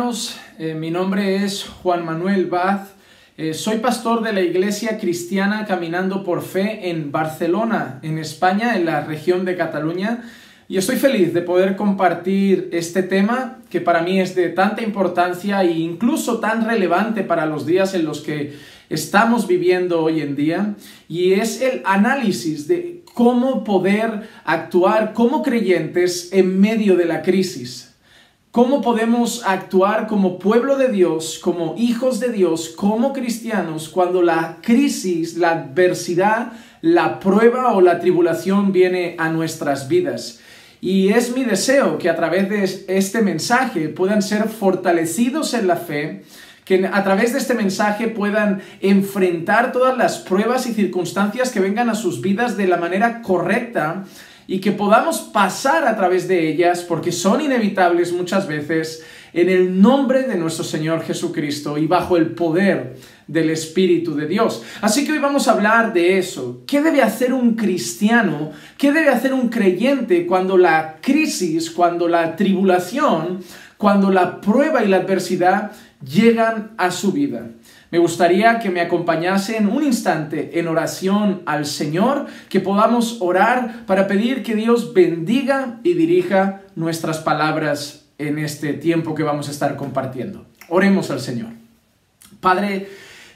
hermanos, mi nombre es Juan Manuel Baz, soy pastor de la Iglesia Cristiana Caminando por Fe en Barcelona, en España, en la región de Cataluña, y estoy feliz de poder compartir este tema que para mí es de tanta importancia e incluso tan relevante para los días en los que estamos viviendo hoy en día, y es el análisis de cómo poder actuar como creyentes en medio de la crisis. ¿Cómo podemos actuar como pueblo de Dios, como hijos de Dios, como cristianos, cuando la crisis, la adversidad, la prueba o la tribulación viene a nuestras vidas? Y es mi deseo que a través de este mensaje puedan ser fortalecidos en la fe, que a través de este mensaje puedan enfrentar todas las pruebas y circunstancias que vengan a sus vidas de la manera correcta, y que podamos pasar a través de ellas, porque son inevitables muchas veces, en el nombre de nuestro Señor Jesucristo y bajo el poder del Espíritu de Dios. Así que hoy vamos a hablar de eso. ¿Qué debe hacer un cristiano? ¿Qué debe hacer un creyente cuando la crisis, cuando la tribulación, cuando la prueba y la adversidad llegan a su vida? Me gustaría que me acompañasen un instante en oración al Señor, que podamos orar para pedir que Dios bendiga y dirija nuestras palabras en este tiempo que vamos a estar compartiendo. Oremos al Señor. Padre,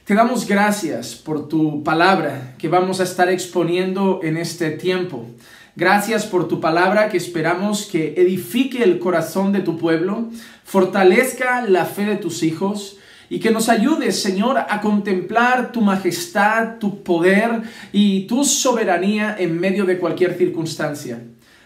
te damos gracias por tu palabra que vamos a estar exponiendo en este tiempo. Gracias por tu palabra que esperamos que edifique el corazón de tu pueblo, fortalezca la fe de tus hijos, y que nos ayudes, Señor, a contemplar tu majestad, tu poder y tu soberanía en medio de cualquier circunstancia.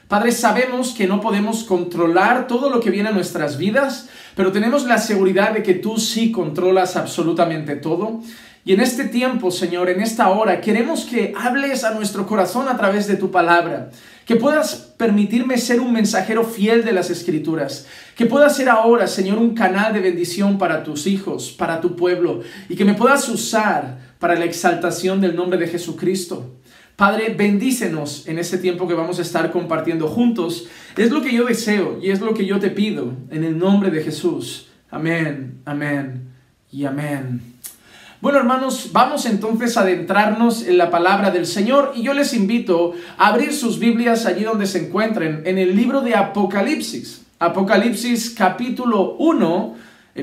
Padre, sabemos que no podemos controlar todo lo que viene a nuestras vidas, pero tenemos la seguridad de que tú sí controlas absolutamente todo. Y en este tiempo, Señor, en esta hora, queremos que hables a nuestro corazón a través de tu palabra, que puedas permitirme ser un mensajero fiel de las Escrituras, que pueda ser ahora, Señor, un canal de bendición para tus hijos, para tu pueblo, y que me puedas usar para la exaltación del nombre de Jesucristo. Padre, bendícenos en ese tiempo que vamos a estar compartiendo juntos. Es lo que yo deseo y es lo que yo te pido en el nombre de Jesús. Amén, amén y amén. Bueno, hermanos, vamos entonces a adentrarnos en la palabra del Señor, y yo les invito a abrir sus Biblias allí donde se encuentren, en el libro de Apocalipsis. Apocalipsis capítulo 1,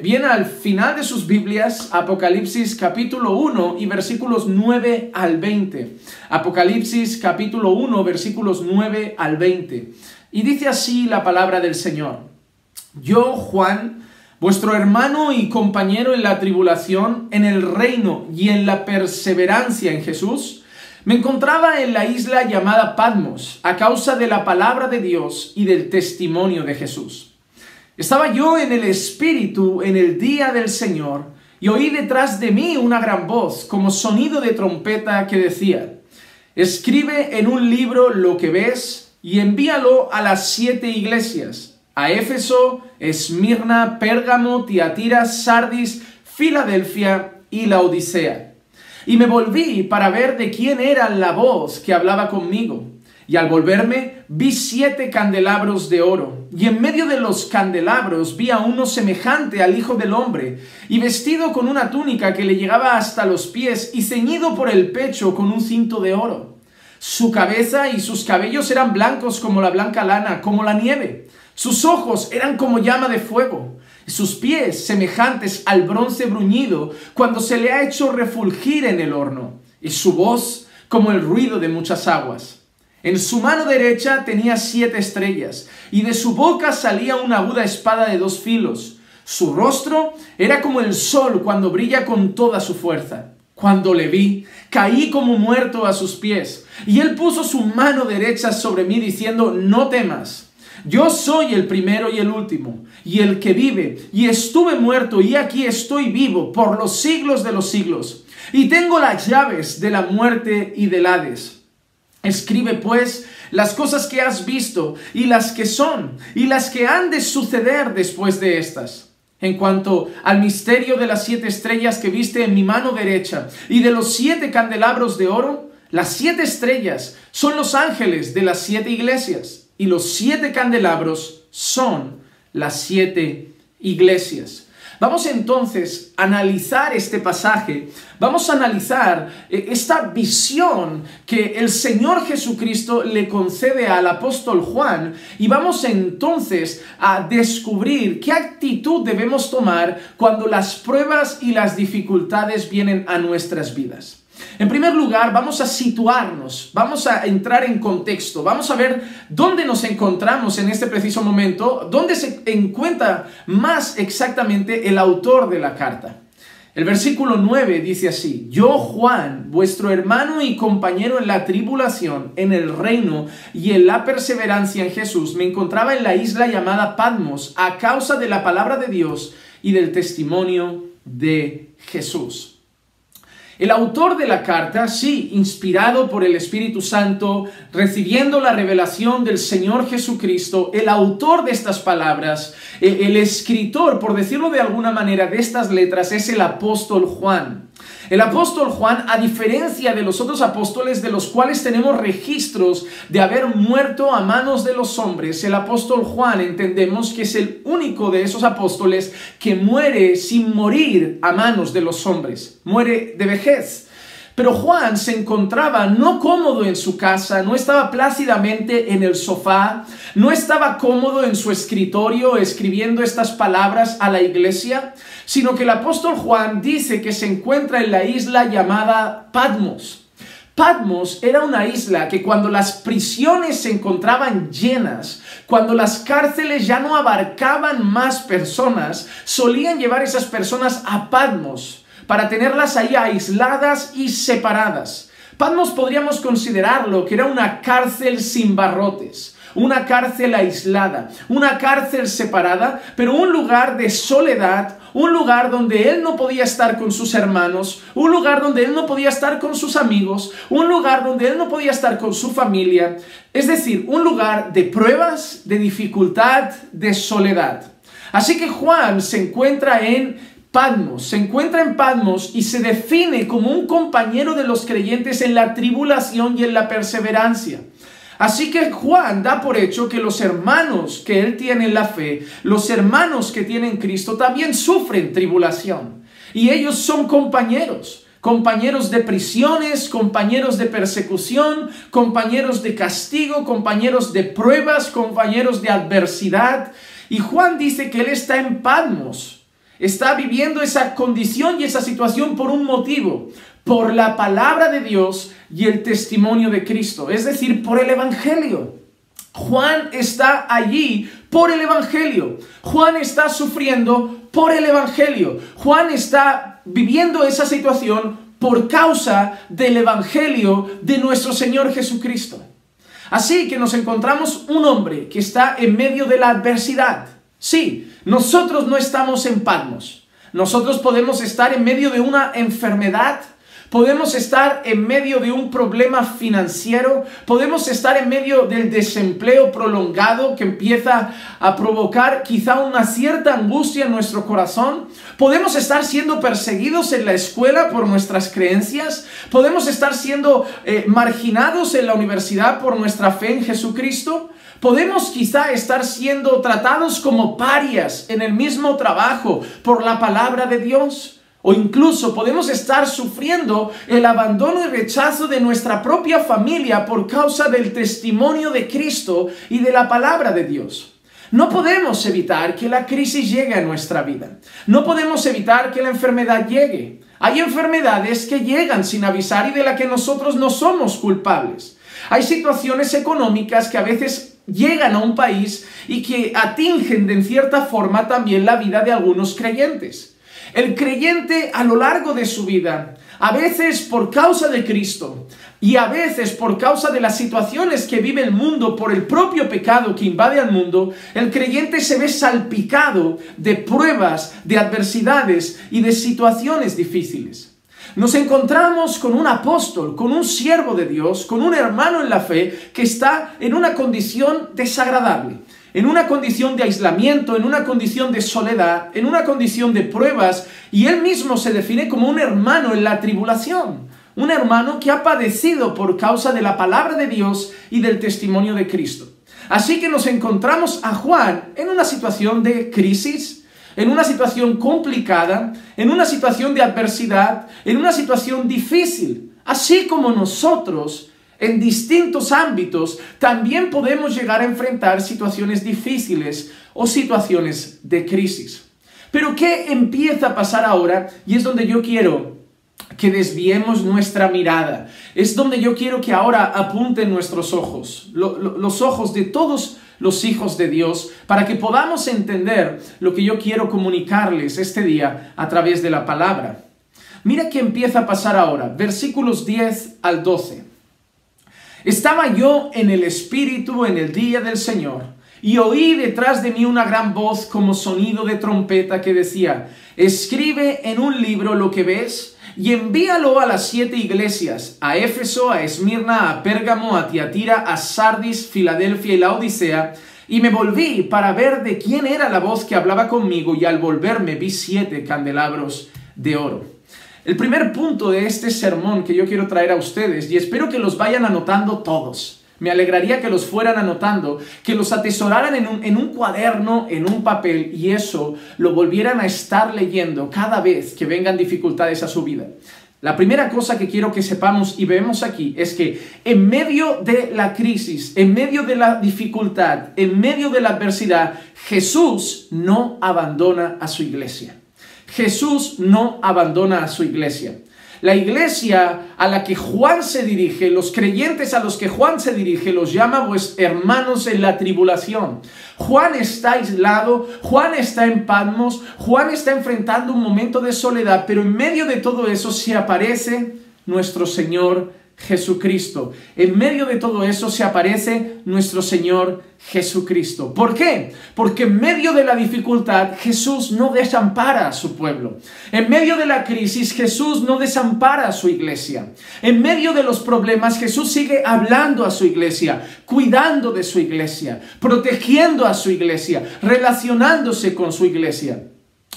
viene al final de sus Biblias, Apocalipsis capítulo 1 y versículos 9 al 20. Apocalipsis capítulo 1, versículos 9 al 20. Y dice así la palabra del Señor: Yo, Juan, vuestro hermano y compañero en la tribulación, en el reino y en la perseverancia en Jesús, me encontraba en la isla llamada Patmos, a causa de la palabra de Dios y del testimonio de Jesús. Estaba yo en el Espíritu en el día del Señor, y oí detrás de mí una gran voz, como sonido de trompeta, que decía: Escribe en un libro lo que ves, y envíalo a las 7 iglesias, a Éfeso, Esmirna, Pérgamo, Tiatira, Sardis, Filadelfia y Laodicea. Y me volví para ver de quién era la voz que hablaba conmigo. Y al volverme vi 7 candelabros de oro, y en medio de los candelabros vi a uno semejante al Hijo del Hombre, y vestido con una túnica que le llegaba hasta los pies, y ceñido por el pecho con un cinto de oro. Su cabeza y sus cabellos eran blancos como la blanca lana, como la nieve. Sus ojos eran como llama de fuego, y sus pies semejantes al bronce bruñido cuando se le ha hecho refulgir en el horno, y su voz como el ruido de muchas aguas. En su mano derecha tenía 7 estrellas, y de su boca salía una aguda espada de 2 filos. Su rostro era como el sol cuando brilla con toda su fuerza. Cuando le vi, caí como muerto a sus pies, y él puso su mano derecha sobre mí diciendo: No temas. Yo soy el primero y el último, y el que vive, y estuve muerto, y aquí estoy vivo por los siglos de los siglos, y tengo las llaves de la muerte y del Hades. Escribe pues las cosas que has visto, y las que son, y las que han de suceder después de estas. En cuanto al misterio de las 7 estrellas que viste en mi mano derecha, y de los 7 candelabros de oro, las 7 estrellas son los ángeles de las 7 iglesias, y los 7 candelabros son las 7 iglesias. Vamos entonces a analizar este pasaje, vamos a analizar esta visión que el Señor Jesucristo le concede al apóstol Juan y vamos entonces a descubrir qué actitud debemos tomar cuando las pruebas y las dificultades vienen a nuestras vidas. En primer lugar, vamos a situarnos, vamos a entrar en contexto, vamos a ver dónde nos encontramos en este preciso momento, dónde se encuentra más exactamente el autor de la carta. El versículo 9 dice así: Yo, Juan, vuestro hermano y compañero en la tribulación, en el reino y en la perseverancia en Jesús, me encontraba en la isla llamada Patmos a causa de la palabra de Dios y del testimonio de Jesús. El autor de la carta, sí, inspirado por el Espíritu Santo, recibiendo la revelación del Señor Jesucristo, el autor de estas palabras, el escritor, por decirlo de alguna manera, de estas letras, es el apóstol Juan. El apóstol Juan, a diferencia de los otros apóstoles de los cuales tenemos registros de haber muerto a manos de los hombres, el apóstol Juan entendemos que es el único de esos apóstoles que muere sin morir a manos de los hombres, muere de vejez. Pero Juan se encontraba no cómodo en su casa, no estaba plácidamente en el sofá, no estaba cómodo en su escritorio escribiendo estas palabras a la iglesia, sino que el apóstol Juan dice que se encuentra en la isla llamada Patmos. Patmos era una isla que cuando las prisiones se encontraban llenas, cuando las cárceles ya no abarcaban más personas, solían llevar esas personas a Patmos para tenerlas ahí aisladas y separadas. Patmos podríamos considerarlo que era una cárcel sin barrotes, una cárcel aislada, una cárcel separada, pero un lugar de soledad, un lugar donde él no podía estar con sus hermanos, un lugar donde él no podía estar con sus amigos, un lugar donde él no podía estar con su familia, es decir, un lugar de pruebas, de dificultad, de soledad. Así que Juan se encuentra en Patmos, se encuentra en Patmos y se define como un compañero de los creyentes en la tribulación y en la perseverancia. Así que Juan da por hecho que los hermanos que él tiene en la fe, los hermanos que tienen Cristo, también sufren tribulación. Y ellos son compañeros, compañeros de prisiones, compañeros de persecución, compañeros de castigo, compañeros de pruebas, compañeros de adversidad. Y Juan dice que él está en Patmos. Está viviendo esa condición y esa situación por un motivo, por la palabra de Dios y el testimonio de Cristo, es decir, por el Evangelio. Juan está allí por el Evangelio. Juan está sufriendo por el Evangelio. Juan está viviendo esa situación por causa del Evangelio de nuestro Señor Jesucristo. Así que nos encontramos un hombre que está en medio de la adversidad. Sí, nosotros no estamos en Patmos. Nosotros podemos estar en medio de una enfermedad, podemos estar en medio de un problema financiero, podemos estar en medio del desempleo prolongado que empieza a provocar quizá una cierta angustia en nuestro corazón, podemos estar siendo perseguidos en la escuela por nuestras creencias, podemos estar siendo marginados en la universidad por nuestra fe en Jesucristo. Podemos quizá estar siendo tratados como parias en el mismo trabajo por la palabra de Dios. O incluso podemos estar sufriendo el abandono y rechazo de nuestra propia familia por causa del testimonio de Cristo y de la palabra de Dios. No podemos evitar que la crisis llegue a nuestra vida. No podemos evitar que la enfermedad llegue. Hay enfermedades que llegan sin avisar y de las que nosotros no somos culpables. Hay situaciones económicas que a veces llegan a un país y que atingen de cierta forma también la vida de algunos creyentes. El creyente a lo largo de su vida, a veces por causa de Cristo y a veces por causa de las situaciones que vive el mundo por el propio pecado que invade al mundo, el creyente se ve salpicado de pruebas, de adversidades y de situaciones difíciles. Nos encontramos con un apóstol, con un siervo de Dios, con un hermano en la fe que está en una condición desagradable, en una condición de aislamiento, en una condición de soledad, en una condición de pruebas, y él mismo se define como un hermano en la tribulación, un hermano que ha padecido por causa de la palabra de Dios y del testimonio de Cristo. Así que nos encontramos a Juan en una situación de crisis, en una situación complicada, en una situación de adversidad, en una situación difícil. Así como nosotros, en distintos ámbitos, también podemos llegar a enfrentar situaciones difíciles o situaciones de crisis. Pero ¿qué empieza a pasar ahora? Y es donde yo quiero que desviemos nuestra mirada. Es donde yo quiero que ahora apunten nuestros ojos, los ojos de todos los hijos de Dios, para que podamos entender lo que yo quiero comunicarles este día a través de la palabra. Mira qué empieza a pasar ahora, versículos 10 al 12. Estaba yo en el Espíritu en el día del Señor, y oí detrás de mí una gran voz como sonido de trompeta que decía: escribe en un libro lo que ves, y envíalo a las 7 iglesias, a Éfeso, a Esmirna, a Pérgamo, a Tiatira, a Sardis, Filadelfia y Laodicea. Y me volví para ver de quién era la voz que hablaba conmigo, y al volverme vi 7 candelabros de oro. El primer punto de este sermón que yo quiero traer a ustedes, y espero que los vayan anotando todos. Me alegraría que los fueran anotando, que los atesoraran en un cuaderno, en un papel, y eso lo volvieran a estar leyendo cada vez que vengan dificultades a su vida. La primera cosa que quiero que sepamos y vemos aquí es que en medio de la crisis, en medio de la dificultad, en medio de la adversidad, Jesús no abandona a su iglesia. Jesús no abandona a su iglesia. La iglesia a la que Juan se dirige, los creyentes a los que Juan se dirige, los llama pues hermanos en la tribulación. Juan está aislado, Juan está en Patmos, Juan está enfrentando un momento de soledad, pero en medio de todo eso se aparece nuestro Señor Jesucristo. En medio de todo eso se aparece nuestro Señor Jesucristo. ¿Por qué? Porque en medio de la dificultad Jesús no desampara a su pueblo. En medio de la crisis Jesús no desampara a su iglesia. En medio de los problemas Jesús sigue hablando a su iglesia, cuidando de su iglesia, protegiendo a su iglesia, relacionándose con su iglesia.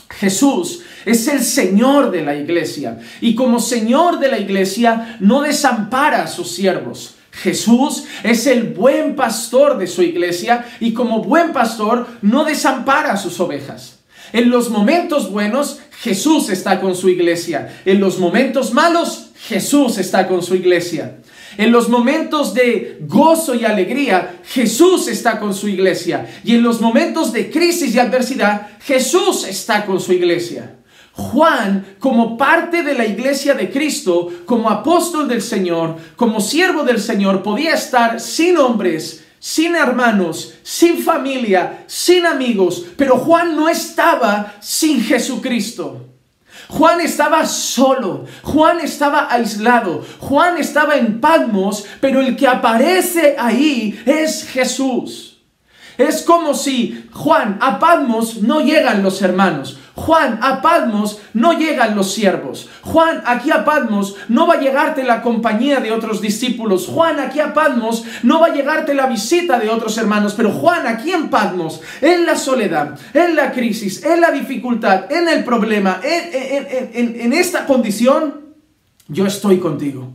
Jesús es el Señor de la iglesia, y como Señor de la iglesia no desampara a sus siervos. Jesús es el buen pastor de su iglesia, y como buen pastor no desampara a sus ovejas. En los momentos buenos Jesús está con su iglesia, en los momentos malos Jesús está con su iglesia. En los momentos de gozo y alegría, Jesús está con su iglesia. Y en los momentos de crisis y adversidad, Jesús está con su iglesia. Juan, como parte de la iglesia de Cristo, como apóstol del Señor, como siervo del Señor, podía estar sin hombres, sin hermanos, sin familia, sin amigos. Pero Juan no estaba sin Jesucristo. Juan estaba solo, Juan estaba aislado, Juan estaba en Patmos, pero el que aparece ahí es Jesús. Es como si Juan, a Patmos no llegan los hermanos. Juan, a Patmos no llegan los siervos. Juan, aquí a Patmos no va a llegarte la compañía de otros discípulos. Juan, aquí a Patmos no va a llegarte la visita de otros hermanos. Pero Juan, aquí en Patmos, en la soledad, en la crisis, en la dificultad, en el problema, en esta condición, yo estoy contigo.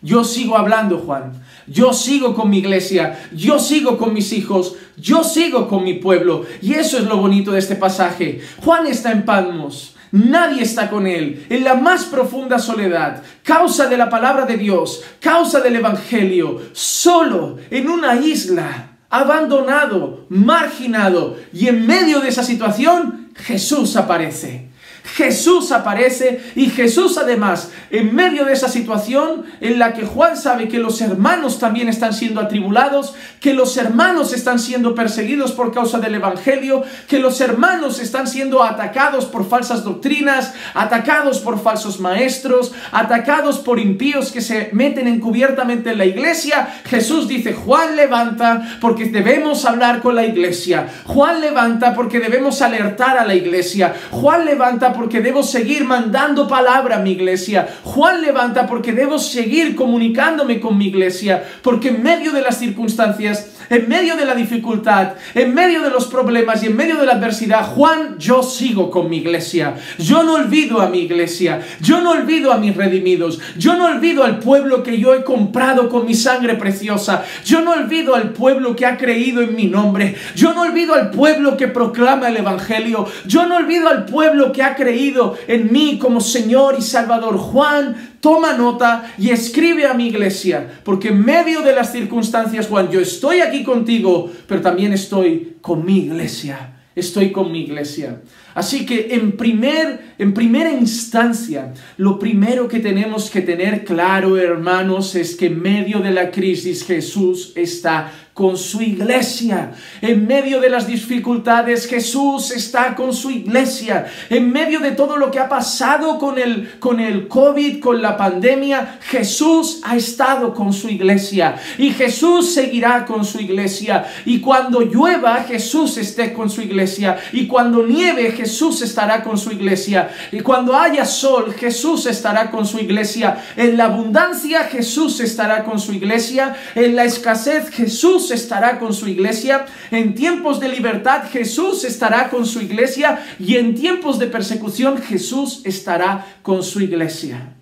Yo sigo hablando, Juan. Yo sigo con mi iglesia. Yo sigo con mis hijos. Yo sigo con mi pueblo. Y eso es lo bonito de este pasaje. Juan está en Patmos. Nadie está con él. En la más profunda soledad. Causa de la palabra de Dios. Causa del evangelio. Solo en una isla. Abandonado. Marginado. Y en medio de esa situación, Jesús aparece. Jesús aparece, y Jesús además, en medio de esa situación en la que Juan sabe que los hermanos también están siendo atribulados, que los hermanos están siendo perseguidos por causa del evangelio, que los hermanos están siendo atacados por falsas doctrinas, atacados por falsos maestros, atacados por impíos que se meten encubiertamente en la iglesia. Jesús dice: Juan, levanta, porque debemos hablar con la iglesia. Juan, levanta, porque debemos alertar a la iglesia. Juan, levanta, levanta porque debo seguir mandando palabra a mi iglesia. Juan levanta porque debo seguir comunicándome con mi iglesia. Porque en medio de las circunstancias, en medio de la dificultad, en medio de los problemas y en medio de la adversidad, Juan, yo sigo con mi iglesia. Yo no olvido a mi iglesia. Yo no olvido a mis redimidos. Yo no olvido al pueblo que yo he comprado con mi sangre preciosa. Yo no olvido al pueblo que ha creído en mi nombre. Yo no olvido al pueblo que proclama el evangelio. Yo no olvido al pueblo que ha creído en mí como Señor y Salvador. Juan, toma nota y escribe a mi iglesia, porque en medio de las circunstancias, Juan, yo estoy aquí contigo, pero también estoy con mi iglesia. Estoy con mi iglesia. Así que en primera instancia, lo primero que tenemos que tener claro, hermanos, es que en medio de la crisis Jesús está con su iglesia. En medio de las dificultades, Jesús está con su iglesia. En medio de todo lo que ha pasado con el COVID, con la pandemia, Jesús ha estado con su iglesia. Y Jesús seguirá con su iglesia. Y cuando llueva, Jesús esté con su iglesia. Y cuando nieve, Jesús estará con su iglesia. Y cuando haya sol, Jesús estará con su iglesia. En la abundancia, Jesús estará con su iglesia. En la escasez, Jesús estará con su iglesia. En tiempos de libertad, Jesús estará con su iglesia. Y en tiempos de persecución, Jesús estará con su iglesia.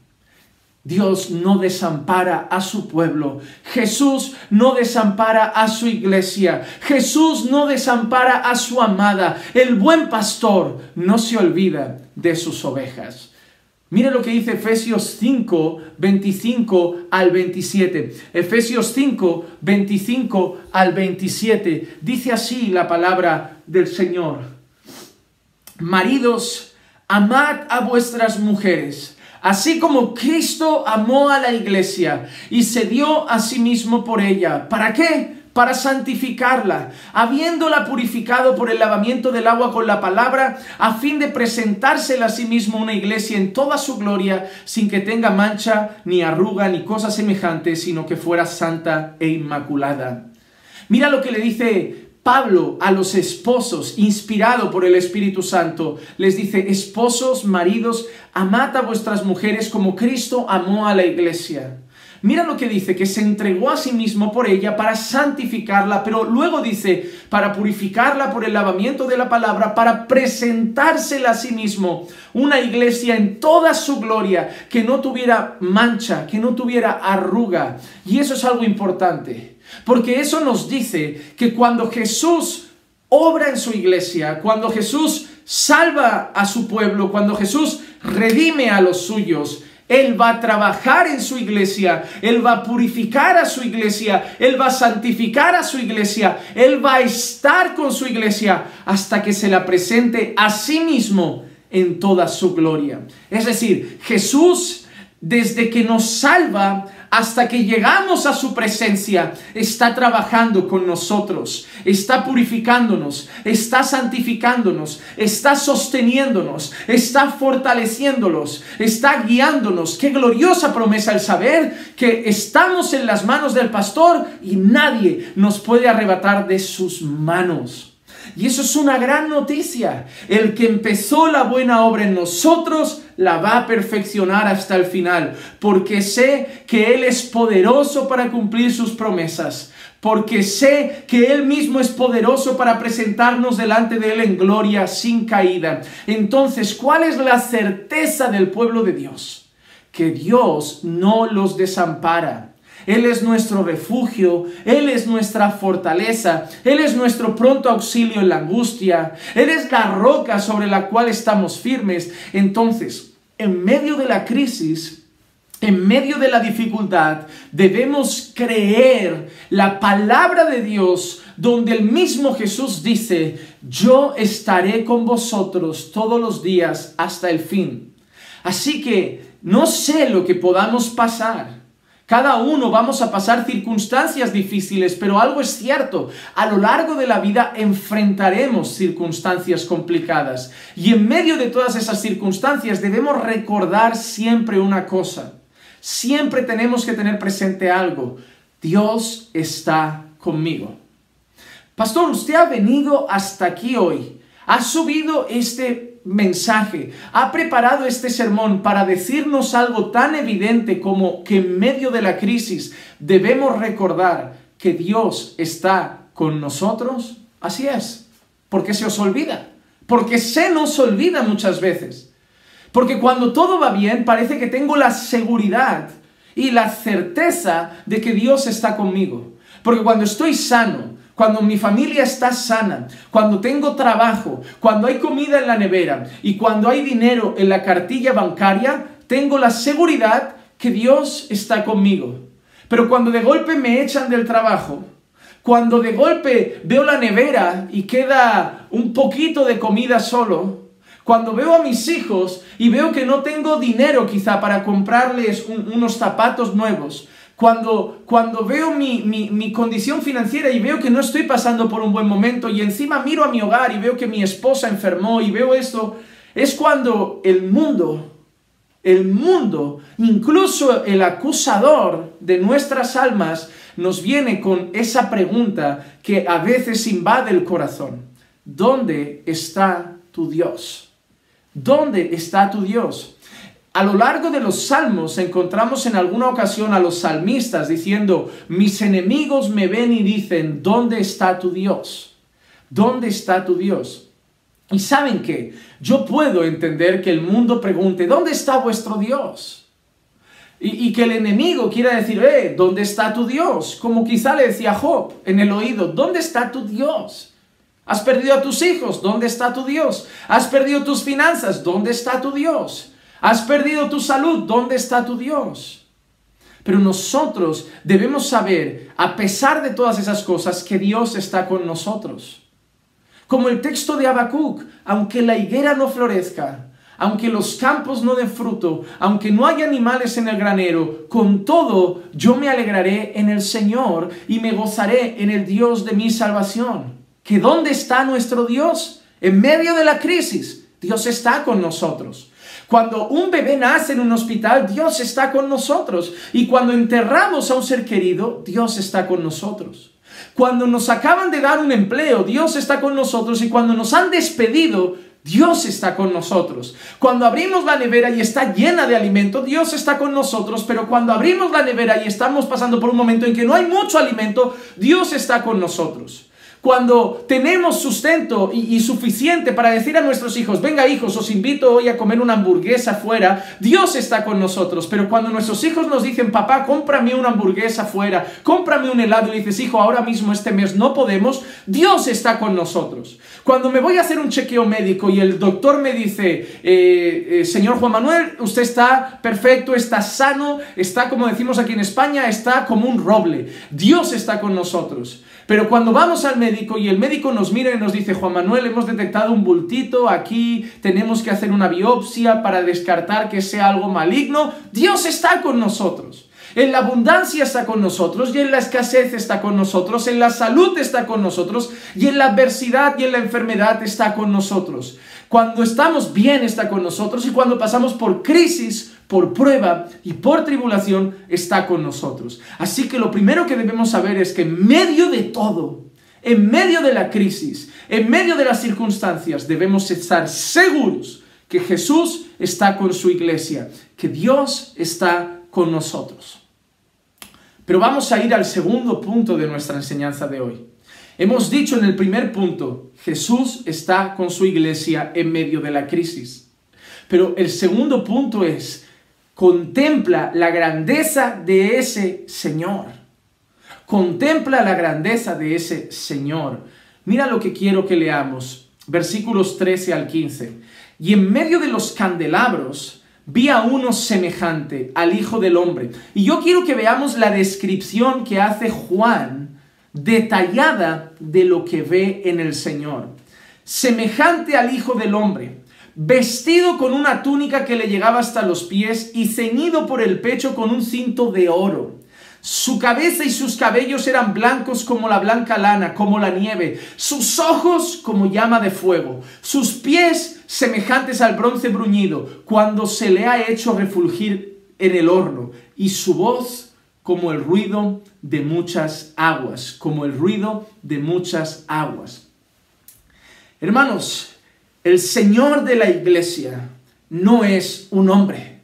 Dios no desampara a su pueblo. Jesús no desampara a su iglesia. Jesús no desampara a su amada. El buen pastor no se olvida de sus ovejas. Mire lo que dice Efesios 5, 25 al 27. Efesios 5, 25 al 27. Dice así la palabra del Señor. Maridos, amad a vuestras mujeres, así como Cristo amó a la iglesia y se dio a sí mismo por ella. ¿Para qué? Para santificarla, habiéndola purificado por el lavamiento del agua con la palabra, a fin de presentársela a sí mismo una iglesia en toda su gloria, sin que tenga mancha, ni arruga, ni cosa semejante, sino que fuera santa e inmaculada. Mira lo que le dice Pablo a los esposos, inspirado por el Espíritu Santo. Les dice: esposos, maridos, amad a vuestras mujeres como Cristo amó a la iglesia. Mira lo que dice, que se entregó a sí mismo por ella para santificarla, pero luego dice, para purificarla por el lavamiento de la palabra, para presentársela a sí mismo, una iglesia en toda su gloria, que no tuviera mancha, que no tuviera arruga. Y eso es algo importante, porque eso nos dice que cuando Jesús obra en su iglesia, cuando Jesús salva a su pueblo, cuando Jesús redime a los suyos, Él va a trabajar en su iglesia, Él va a purificar a su iglesia, Él va a santificar a su iglesia, Él va a estar con su iglesia hasta que se la presente a sí mismo en toda su gloria. Es decir, Jesús, desde que nos salva hasta que llegamos a su presencia, está trabajando con nosotros, está purificándonos, está santificándonos, está sosteniéndonos, está fortaleciéndolos, está guiándonos. Qué gloriosa promesa el saber que estamos en las manos del pastor y nadie nos puede arrebatar de sus manos. Y eso es una gran noticia. El que empezó la buena obra en nosotros la va a perfeccionar hasta el final, porque sé que Él es poderoso para cumplir sus promesas, porque sé que Él mismo es poderoso para presentarnos delante de Él en gloria sin caída. Entonces, ¿cuál es la certeza del pueblo de Dios? Que Dios no los desampara. Él es nuestro refugio, Él es nuestra fortaleza, Él es nuestro pronto auxilio en la angustia, Él es la roca sobre la cual estamos firmes. Entonces, en medio de la crisis, en medio de la dificultad, debemos creer la palabra de Dios, donde el mismo Jesús dice: yo estaré con vosotros todos los días hasta el fin. Así que no sé lo que podamos pasar. Cada uno vamos a pasar circunstancias difíciles, pero algo es cierto: a lo largo de la vida enfrentaremos circunstancias complicadas. Y en medio de todas esas circunstancias debemos recordar siempre una cosa. Siempre tenemos que tener presente algo: Dios está conmigo. Pastor, usted ha venido hasta aquí hoy. Ha subido este mensaje, ha preparado este sermón para decirnos algo tan evidente como que en medio de la crisis debemos recordar que Dios está con nosotros. Así es, porque se os olvida, porque se nos olvida muchas veces. Porque cuando todo va bien parece que tengo la seguridad y la certeza de que Dios está conmigo. Porque cuando estoy sano, cuando mi familia está sana, cuando tengo trabajo, cuando hay comida en la nevera y cuando hay dinero en la cartilla bancaria, tengo la seguridad que Dios está conmigo. Pero cuando de golpe me echan del trabajo, cuando de golpe veo la nevera y queda un poquito de comida solo, cuando veo a mis hijos y veo que no tengo dinero quizá para comprarles unos zapatos nuevos, cuando veo mi condición financiera y veo que no estoy pasando por un buen momento y encima miro a mi hogar y veo que mi esposa enfermó y veo esto, es cuando el mundo, incluso el acusador de nuestras almas, nos viene con esa pregunta que a veces invade el corazón. ¿Dónde está tu Dios? ¿Dónde está tu Dios? A lo largo de los salmos encontramos en alguna ocasión a los salmistas diciendo: mis enemigos me ven y dicen, ¿dónde está tu Dios? ¿Dónde está tu Dios? Y ¿saben qué? Yo puedo entender que el mundo pregunte, ¿dónde está vuestro Dios? Y que el enemigo quiera decir, ¿dónde está tu Dios? Como quizá le decía Job en el oído, ¿dónde está tu Dios? ¿Has perdido a tus hijos? ¿Dónde está tu Dios? ¿Has perdido tus finanzas? ¿Dónde está tu Dios? ¿Has perdido tu salud? ¿Dónde está tu Dios? Pero nosotros debemos saber, a pesar de todas esas cosas, que Dios está con nosotros. Como el texto de Habacuc, aunque la higuera no florezca, aunque los campos no den fruto, aunque no haya animales en el granero, con todo yo me alegraré en el Señor y me gozaré en el Dios de mi salvación. ¿Que dónde está nuestro Dios? En medio de la crisis, Dios está con nosotros. Cuando un bebé nace en un hospital, Dios está con nosotros. Y cuando enterramos a un ser querido, Dios está con nosotros. Cuando nos acaban de dar un empleo, Dios está con nosotros. Y cuando nos han despedido, Dios está con nosotros. Cuando abrimos la nevera y está llena de alimento, Dios está con nosotros. Pero cuando abrimos la nevera y estamos pasando por un momento en que no hay mucho alimento, Dios está con nosotros. Cuando tenemos sustento y suficiente para decir a nuestros hijos, venga hijos, os invito hoy a comer una hamburguesa fuera, Dios está con nosotros. Pero cuando nuestros hijos nos dicen, papá, cómprame una hamburguesa fuera, cómprame un helado, y dices, hijo, ahora mismo este mes no podemos, Dios está con nosotros. Cuando me voy a hacer un chequeo médico y el doctor me dice, señor Juan Manuel, usted está perfecto, está sano, está, como decimos aquí en España, está como un roble. Dios está con nosotros. Pero cuando vamos al médico y el médico nos mira y nos dice, Juan Manuel, hemos detectado un bultito aquí, tenemos que hacer una biopsia para descartar que sea algo maligno, Dios está con nosotros. En la abundancia está con nosotros y en la escasez está con nosotros, en la salud está con nosotros y en la adversidad y en la enfermedad está con nosotros. Cuando estamos bien está con nosotros y cuando pasamos por crisis, por prueba y por tribulación está con nosotros. Así que lo primero que debemos saber es que en medio de todo, en medio de la crisis, en medio de las circunstancias, debemos estar seguros que Jesús está con su iglesia, que Dios está con nosotros. Pero vamos a ir al segundo punto de nuestra enseñanza de hoy. Hemos dicho en el primer punto, Jesús está con su iglesia en medio de la crisis. Pero el segundo punto es, contempla la grandeza de ese Señor. Contempla la grandeza de ese Señor. Mira lo que quiero que leamos. Versículos 13 al 15. Y en medio de los candelabros vi a uno semejante al Hijo del Hombre. Y yo quiero que veamos la descripción que hace Juan, detallada de lo que ve en el Señor. Semejante al Hijo del Hombre, vestido con una túnica que le llegaba hasta los pies y ceñido por el pecho con un cinto de oro. Su cabeza y sus cabellos eran blancos como la blanca lana, como la nieve. Sus ojos como llama de fuego. Sus pies semejantes al bronce bruñido, cuando se le ha hecho refulgir en el horno. Y su voz como el ruido de muchas aguas. Como el ruido de muchas aguas. Hermanos, El Señor de la iglesia no es un hombre.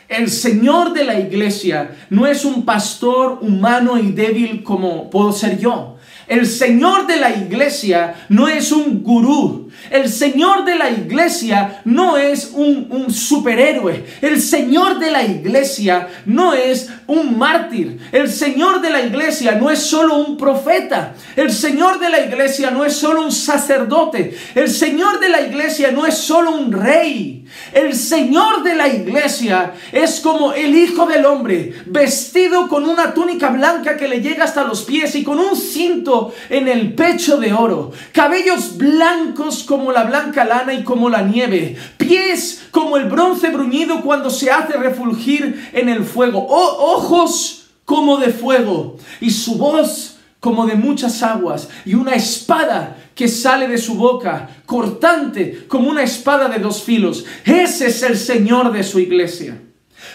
El Señor de la iglesia no es un pastor humano y débil como puedo ser yo. El Señor de la iglesia no es un gurú. El Señor de la iglesia no es un superhéroe. El Señor de la iglesia no es un mártir. El Señor de la iglesia no es solo un profeta. El Señor de la iglesia no es solo un sacerdote. El Señor de la iglesia no es solo un rey. El Señor de la iglesia es como el Hijo del Hombre, vestido con una túnica blanca que le llega hasta los pies y con un cinto en el pecho de oro, cabellos blancos como la blanca lana y como la nieve, pies como el bronce bruñido cuando se hace refulgir en el fuego, ojos como de fuego y su voz como de muchas aguas y una espada que sale de su boca, cortante como una espada de dos filos. Ese es el Señor de su iglesia.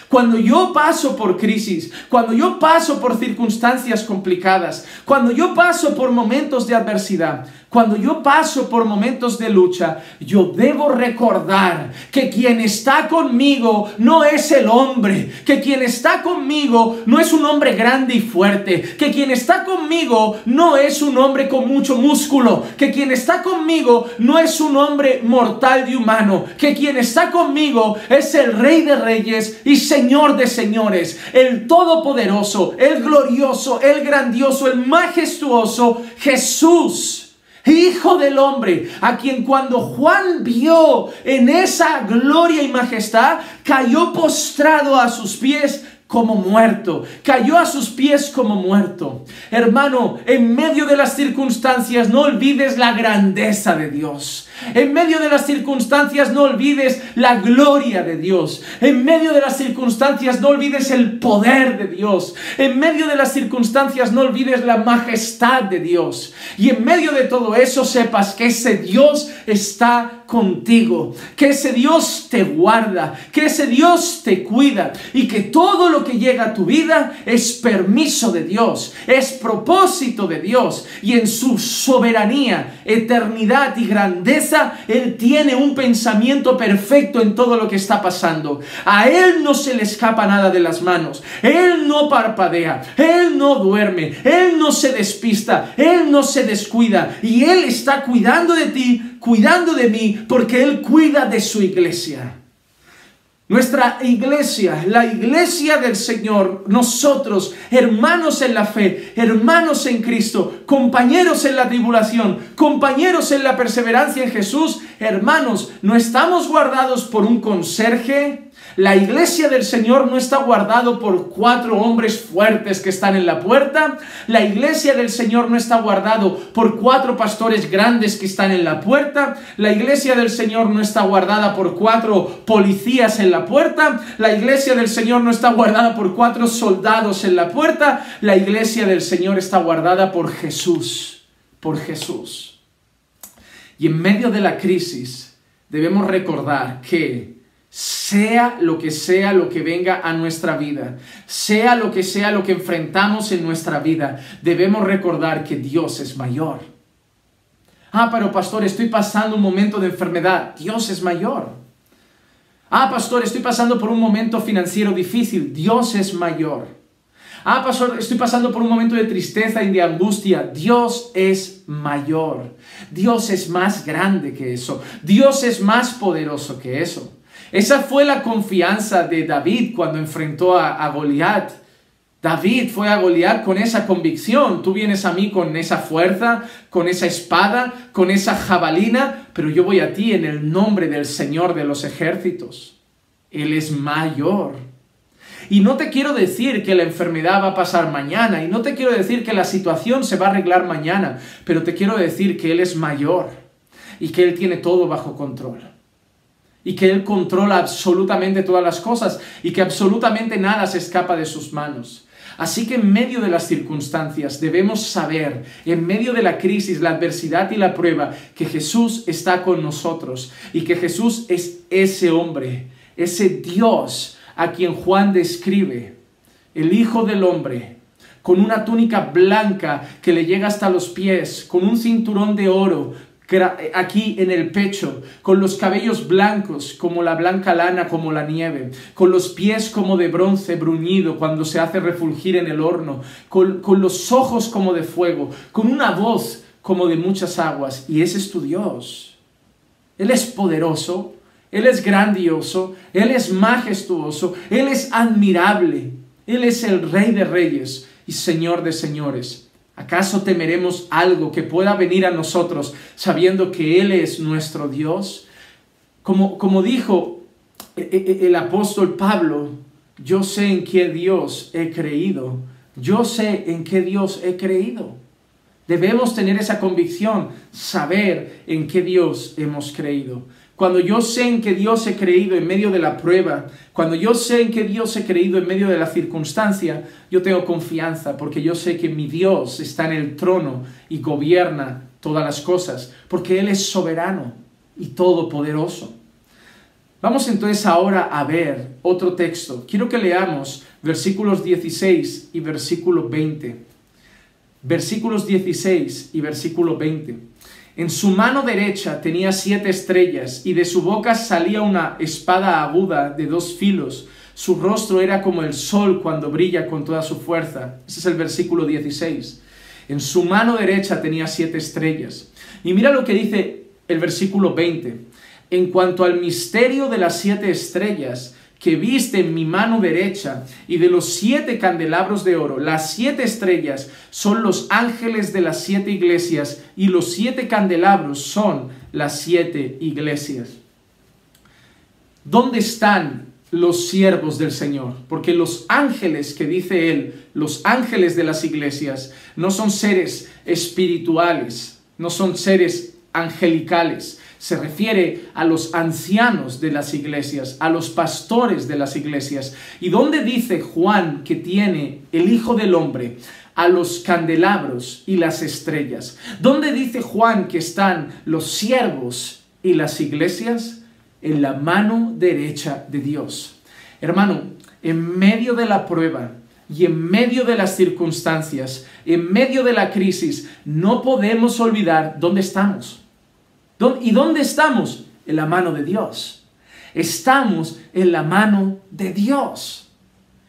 Cuando yo paso por crisis, cuando yo paso por circunstancias complicadas, cuando yo paso por momentos de adversidad, cuando yo paso por momentos de lucha, yo debo recordar que quien está conmigo no es el hombre, que quien está conmigo no es un hombre grande y fuerte, que quien está conmigo no es un hombre con mucho músculo, que quien está conmigo no es un hombre mortal y humano, que quien está conmigo es el Rey de Reyes y Señor de Señores, el Todopoderoso, el Glorioso, el Grandioso, el Majestuoso, Jesús, Hijo del Hombre, a quien cuando Juan vio en esa gloria y majestad, cayó postrado a sus pies como muerto, cayó a sus pies como muerto. Hermano, en medio de las circunstancias no olvides la grandeza de Dios. En medio de las circunstancias no olvides la gloria de Dios. En medio de las circunstancias no olvides el poder de Dios. En medio de las circunstancias no olvides la majestad de Dios. Y en medio de todo eso sepas que ese Dios está contigo, que ese Dios te guarda, que ese Dios te cuida y que todo lo que llega a tu vida es permiso de Dios, es propósito de Dios, y en su soberanía, eternidad y grandeza Él tiene un pensamiento perfecto en todo lo que está pasando. A Él no se le escapa nada de las manos. Él no parpadea, Él no duerme, Él no se despista, Él no se descuida, y Él está cuidando de ti, cuidando de mí, porque Él cuida de su iglesia. Nuestra iglesia, la iglesia del Señor, nosotros, hermanos en la fe, hermanos en Cristo, compañeros en la tribulación, compañeros en la perseverancia en Jesús, hermanos, no estamos guardados por un conserje. La iglesia del Señor no está guardado por 4 hombres fuertes que están en la puerta. La iglesia del Señor no está guardado por 4 pastores grandes que están en la puerta. La iglesia del Señor no está guardada por 4 policías en la puerta. La iglesia del Señor no está guardada por 4 soldados en la puerta. La iglesia del Señor está guardada por Jesús. Por Jesús. Y en medio de la crisis debemos recordar que sea lo que venga a nuestra vida, sea lo que enfrentamos en nuestra vida, debemos recordar que Dios es mayor. Pero pastor, estoy pasando un momento de enfermedad. Dios es mayor. Pastor, estoy pasando por un momento financiero difícil. Dios es mayor. Pastor, estoy pasando por un momento de tristeza y de angustia. Dios es mayor. Dios es más grande que eso. Dios es más poderoso que eso. Esa fue la confianza de David cuando enfrentó a Goliat. David fue a Goliat con esa convicción. Tú vienes a mí con esa fuerza, con esa espada, con esa jabalina, pero yo voy a ti en el nombre del Señor de los ejércitos. Él es mayor. Y no te quiero decir que la enfermedad va a pasar mañana, y no te quiero decir que la situación se va a arreglar mañana, pero te quiero decir que Él es mayor y que Él tiene todo bajo control. Y que Él controla absolutamente todas las cosas y que absolutamente nada se escapa de sus manos. Así que en medio de las circunstancias debemos saber, en medio de la crisis, la adversidad y la prueba, que Jesús está con nosotros y que Jesús es ese hombre, ese Dios a quien Juan describe, el Hijo del Hombre, con una túnica blanca que le llega hasta los pies, con un cinturón de oro, aquí en el pecho, con los cabellos blancos como la blanca lana, como la nieve, con los pies como de bronce bruñido cuando se hace refulgir en el horno, con los ojos como de fuego, con una voz como de muchas aguas. Y ese es tu Dios. Él es poderoso, Él es grandioso, Él es majestuoso, Él es admirable, Él es el Rey de reyes y Señor de señores. ¿Acaso temeremos algo que pueda venir a nosotros sabiendo que Él es nuestro Dios? Como dijo el apóstol Pablo, yo sé en qué Dios he creído. Yo sé en qué Dios he creído. Debemos tener esa convicción, saber en qué Dios hemos creído. Cuando yo sé en qué Dios he creído en medio de la prueba, cuando yo sé en qué Dios he creído en medio de la circunstancia, yo tengo confianza porque yo sé que mi Dios está en el trono y gobierna todas las cosas, porque Él es soberano y todopoderoso. Vamos entonces ahora a ver otro texto. Quiero que leamos versículos 16 y versículo 20. Versículos 16 y versículo 20. En su mano derecha tenía 7 estrellas, y de su boca salía una espada aguda de 2 filos. Su rostro era como el sol cuando brilla con toda su fuerza. Ese es el versículo 16. En su mano derecha tenía 7 estrellas. Y mira lo que dice el versículo 20. En cuanto al misterio de las 7 estrellas que viste en mi mano derecha, y de los 7 candelabros de oro, las 7 estrellas son los ángeles de las 7 iglesias, y los 7 candelabros son las 7 iglesias. ¿Dónde están los siervos del Señor? Porque los ángeles que dice Él, los ángeles de las iglesias, no son seres espirituales, no son seres angelicales. Se refiere a los ancianos de las iglesias, a los pastores de las iglesias. ¿Y dónde dice Juan que tiene el Hijo del Hombre? A los candelabros y las estrellas. ¿Dónde dice Juan que están los siervos y las iglesias? En la mano derecha de Dios. Hermano, en medio de la prueba y en medio de las circunstancias, en medio de la crisis, no podemos olvidar dónde estamos. ¿Y dónde estamos? En la mano de Dios. Estamos en la mano de Dios.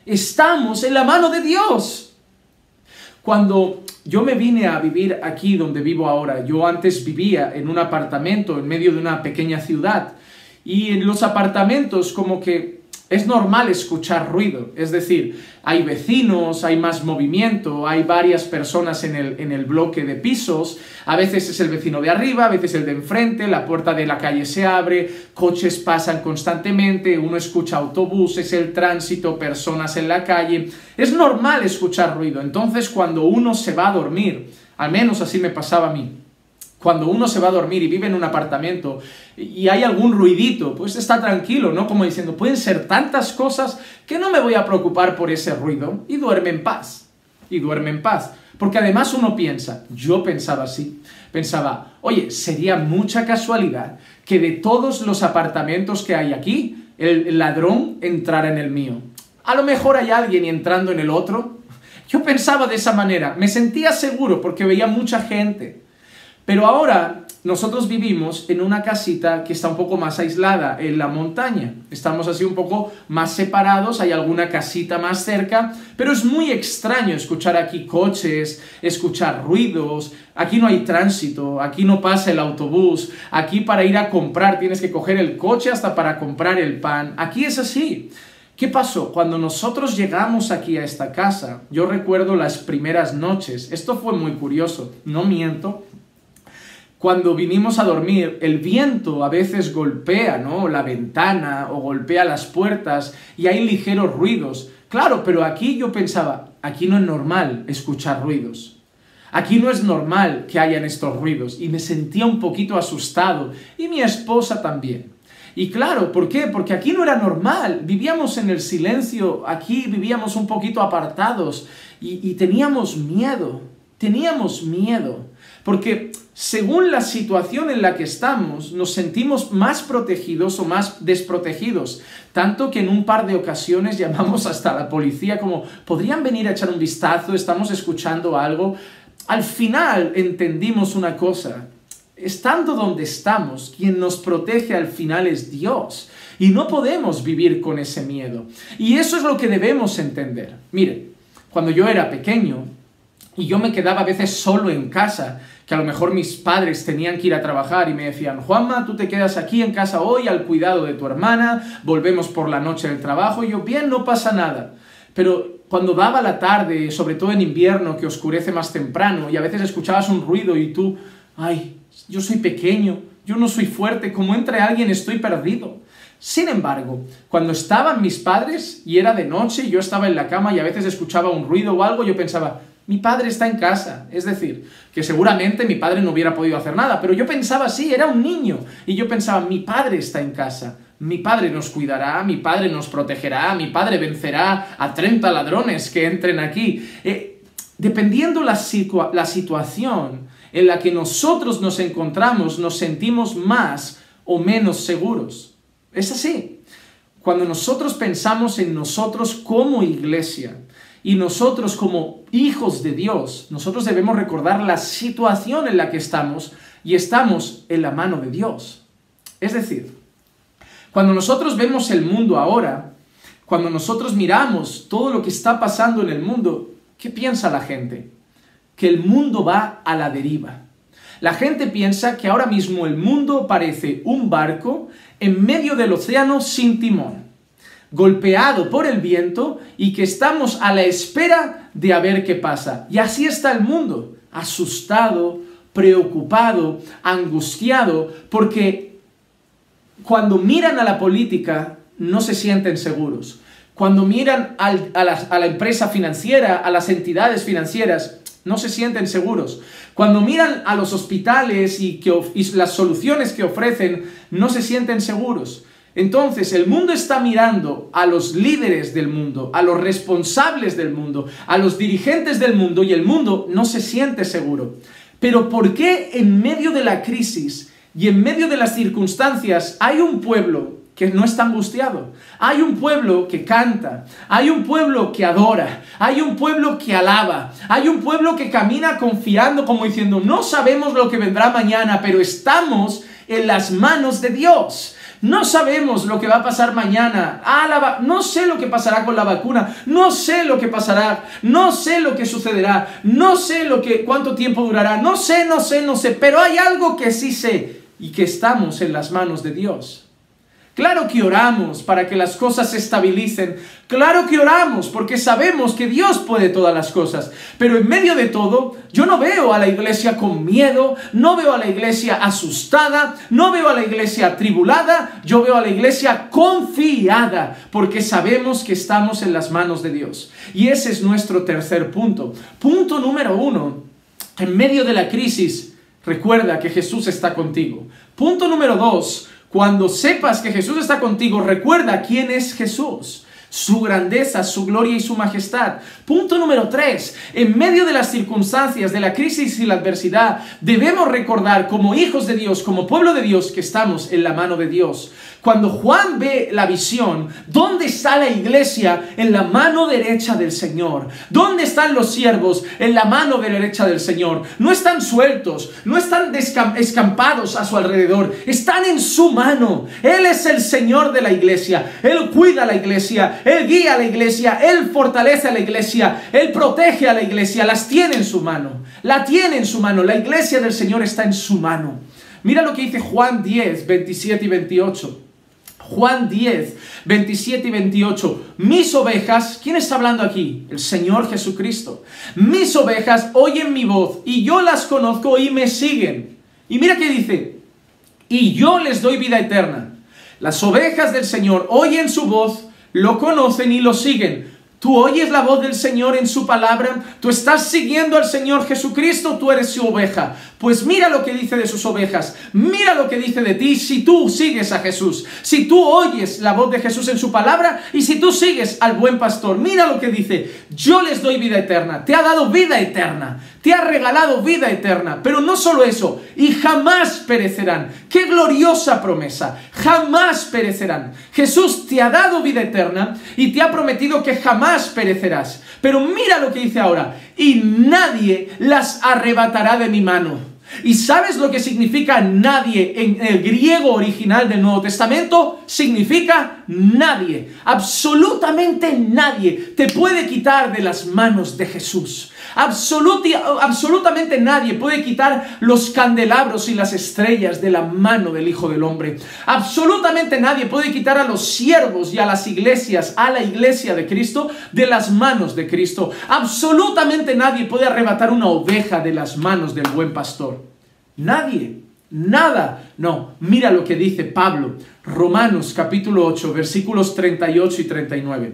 Estamos en la mano de Dios. Cuando yo me vine a vivir aquí donde vivo ahora, yo antes vivía en un apartamento en medio de una pequeña ciudad. Y en los apartamentos como que es normal escuchar ruido, es decir, hay vecinos, hay más movimiento, hay varias personas en el bloque de pisos, a veces es el vecino de arriba, a veces el de enfrente, la puerta de la calle se abre, coches pasan constantemente, uno escucha autobuses, el tránsito, personas en la calle, es normal escuchar ruido. Entonces cuando uno se va a dormir, al menos así me pasaba a mí, cuando uno se va a dormir y vive en un apartamento y hay algún ruidito, pues está tranquilo, ¿no? Como diciendo, pueden ser tantas cosas que no me voy a preocupar por ese ruido y duerme en paz. Y duerme en paz. Porque además uno piensa, yo pensaba así, pensaba, oye, sería mucha casualidad que de todos los apartamentos que hay aquí, el ladrón entrara en el mío. A lo mejor hay alguien entrando en el otro. Yo pensaba de esa manera, me sentía seguro porque veía mucha gente. Pero ahora nosotros vivimos en una casita que está un poco más aislada, en la montaña. Estamos así un poco más separados, hay alguna casita más cerca, pero es muy extraño escuchar aquí coches, escuchar ruidos. Aquí no hay tránsito, aquí no pasa el autobús, aquí para ir a comprar tienes que coger el coche hasta para comprar el pan. Aquí es así. ¿Qué pasó? Cuando nosotros llegamos aquí a esta casa, yo recuerdo las primeras noches, esto fue muy curioso, no miento. Cuando vinimos a dormir, el viento a veces golpea, ¿no?, la ventana o golpea las puertas y hay ligeros ruidos. Claro, pero aquí yo pensaba, aquí no es normal escuchar ruidos. Aquí no es normal que hayan estos ruidos. Y me sentía un poquito asustado. Y mi esposa también. Y claro, ¿por qué? Porque aquí no era normal. Vivíamos en el silencio, aquí vivíamos un poquito apartados. Y teníamos miedo. Teníamos miedo. Porque según la situación en la que estamos, nos sentimos más protegidos o más desprotegidos. Tanto que en un par de ocasiones llamamos hasta a la policía como, ¿podrían venir a echar un vistazo? ¿Estamos escuchando algo? Al final entendimos una cosa. estando donde estamos, quien nos protege al final es Dios. Y no podemos vivir con ese miedo. Y eso es lo que debemos entender. Mire, cuando yo era pequeño y yo me quedaba a veces solo en casa, que a lo mejor mis padres tenían que ir a trabajar y me decían, Juanma, tú te quedas aquí en casa hoy al cuidado de tu hermana, volvemos por la noche del trabajo, y yo, bien, no pasa nada. Pero cuando daba la tarde, sobre todo en invierno, que oscurece más temprano, y a veces escuchabas un ruido y tú, ay, yo soy pequeño, yo no soy fuerte, como entre alguien estoy perdido. Sin embargo, cuando estaban mis padres y era de noche y yo estaba en la cama y a veces escuchaba un ruido o algo, yo pensaba, mi padre está en casa. Es decir, que seguramente mi padre no hubiera podido hacer nada, pero yo pensaba así, era un niño, y yo pensaba, mi padre está en casa, mi padre nos cuidará, mi padre nos protegerá, mi padre vencerá a 30 ladrones que entren aquí. Dependiendo la situación en la que nosotros nos encontramos, nos sentimos más o menos seguros. Es así. Cuando nosotros pensamos en nosotros como iglesia y nosotros como hijos de Dios, nosotros debemos recordar la situación en la que estamos y estamos en la mano de Dios. Es decir, cuando nosotros vemos el mundo ahora, cuando nosotros miramos todo lo que está pasando en el mundo, ¿qué piensa la gente? Que el mundo va a la deriva. La gente piensa que ahora mismo el mundo parece un barco en medio del océano sin timón, golpeado por el viento y que estamos a la espera de a ver qué pasa. Y así está el mundo, asustado, preocupado, angustiado, porque cuando miran a la política no se sienten seguros. Cuando miran a la empresa financiera, a las entidades financieras, no se sienten seguros. Cuando miran a los hospitales y las soluciones que ofrecen, no se sienten seguros. Entonces, el mundo está mirando a los líderes del mundo, a los responsables del mundo, a los dirigentes del mundo, y el mundo no se siente seguro. Pero ¿por qué en medio de la crisis y en medio de las circunstancias hay un pueblo que no está angustiado? Hay un pueblo que canta, hay un pueblo que adora, hay un pueblo que alaba, hay un pueblo que camina confiando, como diciendo, no sabemos lo que vendrá mañana, pero estamos en las manos de Dios. No sabemos lo que va a pasar mañana, no sé lo que pasará con la vacuna, no sé lo que pasará, no sé lo que sucederá, no sé cuánto tiempo durará, no sé, pero hay algo que sí sé, y que estamos en las manos de Dios. Claro que oramos para que las cosas se estabilicen. Claro que oramos porque sabemos que Dios puede todas las cosas. Pero en medio de todo, yo no veo a la iglesia con miedo, no veo a la iglesia asustada, no veo a la iglesia atribulada, yo veo a la iglesia confiada porque sabemos que estamos en las manos de Dios. Y ese es nuestro tercer punto. Punto número 1, en medio de la crisis, recuerda que Jesús está contigo. Punto número 2, cuando sepas que Jesús está contigo, recuerda quién es Jesús, su grandeza, su gloria y su majestad. Punto número 3, en medio de las circunstancias, de la crisis y la adversidad, debemos recordar como hijos de Dios, como pueblo de Dios, que estamos en la mano de Dios. Cuando Juan ve la visión, ¿dónde está la iglesia? En la mano derecha del Señor. ¿Dónde están los siervos? En la mano derecha del Señor. No están sueltos, no están escampados a su alrededor, están en su mano. Él es el Señor de la iglesia, Él cuida a la iglesia, Él guía a la iglesia, Él fortalece a la iglesia, Él protege a la iglesia, las tiene en su mano, la tiene en su mano, la iglesia del Señor está en su mano. Mira lo que dice Juan 10, 27 y 28. Juan 10, 27 y 28. Mis ovejas, ¿quién está hablando aquí? El Señor Jesucristo. Mis ovejas oyen mi voz y yo las conozco y me siguen. Y mira qué dice. Y yo les doy vida eterna. Las ovejas del Señor oyen su voz, lo conocen y lo siguen. Tú oyes la voz del Señor en su palabra, tú estás siguiendo al Señor Jesucristo, tú eres su oveja. Pues mira lo que dice de sus ovejas, mira lo que dice de ti si tú sigues a Jesús, si tú oyes la voz de Jesús en su palabra y si tú sigues al buen pastor. Mira lo que dice, yo les doy vida eterna, te ha dado vida eterna, te ha regalado vida eterna, pero no solo eso, y jamás perecerán. ¡Qué gloriosa promesa! Jamás perecerán. Jesús te ha dado vida eterna y te ha prometido que jamás perecerás. Pero mira lo que dice ahora, y nadie las arrebatará de mi mano. ¿Y sabes lo que significa nadie en el griego original del Nuevo Testamento? Significa nadie, absolutamente nadie te puede quitar de las manos de Jesús. Absolutamente nadie puede quitar los candelabros y las estrellas de la mano del Hijo del Hombre. Absolutamente nadie puede quitar a los siervos y a las iglesias, a la iglesia de Cristo, de las manos de Cristo. Absolutamente nadie puede arrebatar una oveja de las manos del buen pastor. Nadie, nada. No, mira lo que dice Pablo, Romanos capítulo 8, versículos 38 y 39.